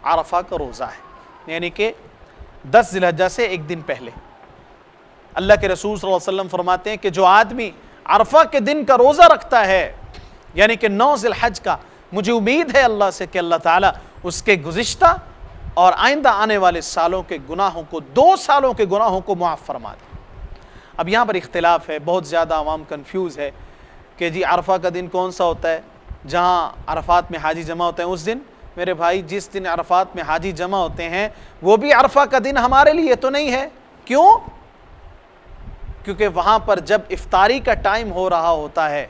عرفہ کا روزہ ہے، یعنی کہ 10 ذی الحجہ سے ایک دن پہلے۔ اللہ کے رسول صلی اللہ علیہ وسلم فرماتے ہیں کہ جو آدمی عرفہ کے دن کا روزہ رکھتا ہے، یعنی کہ 9 ذی الحج کا، مجھے امید ہے اللہ سے کہ اللہ تعالیٰ اس کے گزشتہ اور آئندہ آنے والے سالوں کے گناہوں کو، 2 سالوں کے گناہوں کو معاف فرما دے۔ اب یہاں پر اختلاف ہے، بہت زیادہ عوام کنفیوز ہے کہ جی عرفہ کا دن کون سا ہوتا ہے؟ جہاں عرفات میں حاجی جمع ہوتے ہیں اس دن؟ میرے بھائی، جس دن عرفات میں حاجی جمع ہوتے ہیں وہ بھی عرفہ کا دن ہمارے لیے تو نہیں ہے۔ کیوں؟ کیونکہ وہاں پر جب افطاری کا ٹائم ہو رہا ہوتا ہے،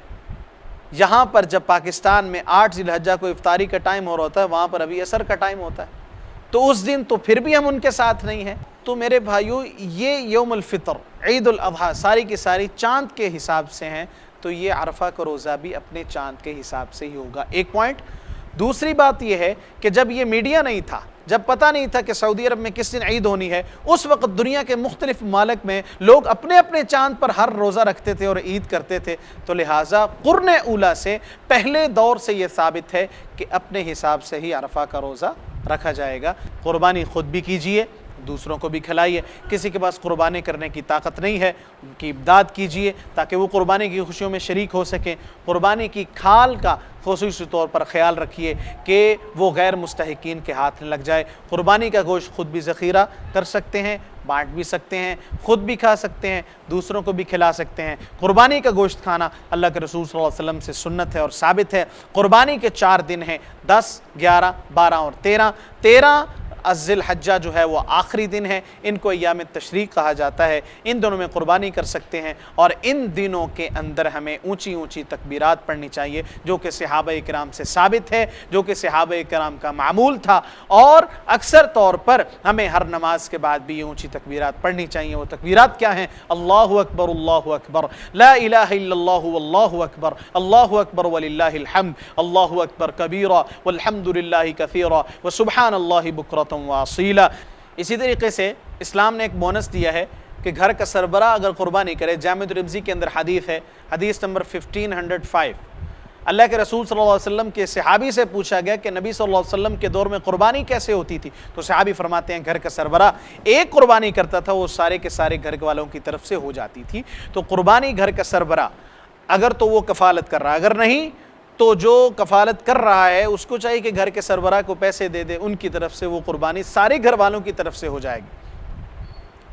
یہاں پر جب پاکستان میں 8 ذی الحجہ کو افطاری کا ٹائم ہو رہا ہوتا ہے، وہاں پر ابھی عصر کا ٹائم ہوتا ہے، تو اس دن تو پھر بھی ہم ان کے ساتھ نہیں ہیں۔ تو میرے بھائیو، یہ یوم الفطر، عید الاضحیٰ ساری کی ساری چاند کے حساب سے ہیں، تو یہ عرفہ کا روزہ بھی اپنے چاند کے حساب سے ہی ہوگا۔ ایک پوائنٹ۔ دوسری بات یہ ہے کہ جب یہ میڈیا نہیں تھا، جب پتہ نہیں تھا کہ سعودی عرب میں کس دن عید ہونی ہے، اس وقت دنیا کے مختلف ممالک میں لوگ اپنے اپنے چاند پر ہر روزہ رکھتے تھے اور عید کرتے تھے، تو لہٰذا قرن اولیٰ سے، پہلے دور سے یہ ثابت ہے کہ اپنے حساب سے ہی عرفہ کا روزہ رکھا جائے گا۔ قربانی خود بھی کیجئے، دوسروں کو بھی کھلائیے۔ کسی کے پاس قربانی کرنے کی طاقت نہیں ہے، ان کی امداد کیجئے تاکہ وہ قربانی کی خوشیوں میں شریک ہو سکیں۔ قربانی کی کھال کا خصوصی طور پر خیال رکھیے کہ وہ غیر مستحقین کے ہاتھ نہ لگ جائے۔ قربانی کا گوشت خود بھی ذخیرہ کر سکتے ہیں، بانٹ بھی سکتے ہیں، خود بھی کھا سکتے ہیں، دوسروں کو بھی کھلا سکتے ہیں۔ قربانی کا گوشت کھانا اللہ کے رسول صلی اللہ علیہ وسلم سے سنت ہے اور ثابت ہے۔ قربانی کے 4 دن ہیں، 10، 11، 12 اور 13۔ 13 ذی الحجہ جو ہے وہ آخری دن ہے، ان کو ایام تشریق کہا جاتا ہے۔ ان دنوں میں قربانی کر سکتے ہیں، اور ان دنوں کے اندر ہمیں اونچی اونچی تکبیرات پڑھنی چاہیے، جو کہ صحابہ کرام سے ثابت ہے، جو کہ صحابہ کرام کا معمول تھا، اور اکثر طور پر ہمیں ہر نماز کے بعد بھی یہ اونچی تکبیرات پڑھنی چاہیے۔ وہ تکبیرات کیا ہیں؟ اللہ اکبر، اللہ اکبر، لا الہ الا اللہ، واللہ اکبر، اللہ اکبر وللہ الحمد، اللہ اکبر کبیرا والحمد للہ کثیرا وسبحان اللہ بکرۃ واصیلا۔ اسی طریقے سے اسلام نے ایک بونس دیا ہے کہ گھر کا سربراہ اگر قربانی کرے، جامع ترمذی کے اندر حدیث ہے، حدیث نمبر 1505، اللہ کے رسول صلی اللہ علیہ وسلم کے صحابی سے پوچھا گیا کہ نبی صلی اللہ علیہ وسلم کے دور میں قربانی کیسے ہوتی تھی؟ تو صحابی فرماتے ہیں گھر کا سربراہ ایک قربانی کرتا تھا، وہ سارے کے سارے گھر والوں کی طرف سے ہو جاتی تھی۔ تو قربانی گھر کا سربراہ اگر تو وہ کفالت کر رہا ہے، اگر نہیں تو جو کفالت کر رہا ہے اس کو چاہیے کہ گھر کے سربراہ کو پیسے دے دے، ان کی طرف سے وہ قربانی سارے گھر والوں کی طرف سے ہو جائے گی۔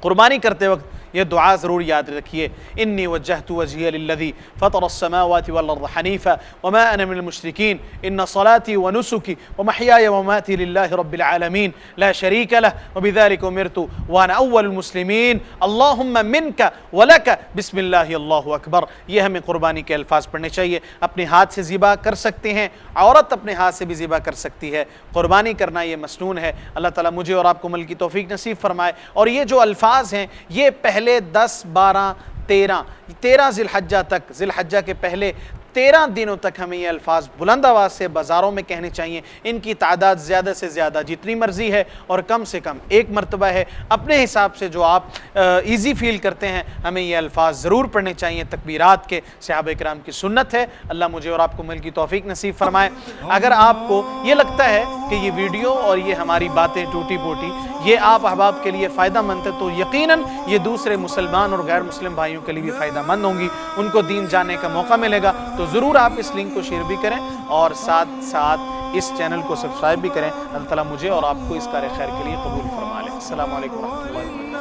قربانی کرتے وقت یہ دعا ضرور یاد رکھیے، انی وجہت وجہی للذی فطر السماوات والارض حنیفا وما انا من المشرکین ان صلاتی ونسکی ومحیای ومماتی للہ رب العالمین لا شریک لہ وبذلک امرت وانا اول المسلمین اللہم منک ولک بسم اللہ اللہ اکبر۔ یہ ہمیں قربانی کے الفاظ پڑھنے چاہیے۔ اپنے ہاتھ سے ذبح کر سکتے ہیں، عورت اپنے ہاتھ سے بھی ذبح کر سکتی ہے۔ قربانی کرنا یہ مسنون ہے۔ اللہ تعالیٰ مجھے اور آپ کو عمل کی توفیق نصیب فرمائے۔ اور یہ جو الفاظ ہیں یہ پہلے 10، 12، 13 ذی الحجہ تک، ذی الحجہ کے پہلے 13 دنوں تک ہمیں یہ الفاظ بلند آواز سے بازاروں میں کہنے چاہیے۔ ان کی تعداد زیادہ سے زیادہ جتنی مرضی ہے، اور کم سے کم ایک مرتبہ ہے۔ اپنے حساب سے جو آپ ایزی فیل کرتے ہیں، ہمیں یہ الفاظ ضرور پڑھنے چاہیے تکبیرات کے۔ صحابہ کرام کی سنت ہے۔ اللہ مجھے اور آپ کو عمل کی توفیق نصیب فرمائے۔ اگر آپ کو یہ لگتا ہے کہ یہ ویڈیو اور یہ ہماری باتیں ٹوٹی پوٹی یہ آپ احباب کے لیے فائدہ مند ہے، تو یقیناً یہ دوسرے مسلمان اور غیر مسلم بھائیوں کے لیے بھی فائدہ مند ہوں گی، ان کو دین جاننے کا موقع ملے گا۔ تو ضرور آپ اس لنک کو شیئر بھی کریں، اور ساتھ ساتھ اس چینل کو سبسکرائب بھی کریں۔ اللہ تعالیٰ مجھے اور آپ کو اس کار خیر کے لیے قبول فرما لے۔ السلام علیکم ورحمۃ اللہ وبرکاتہ۔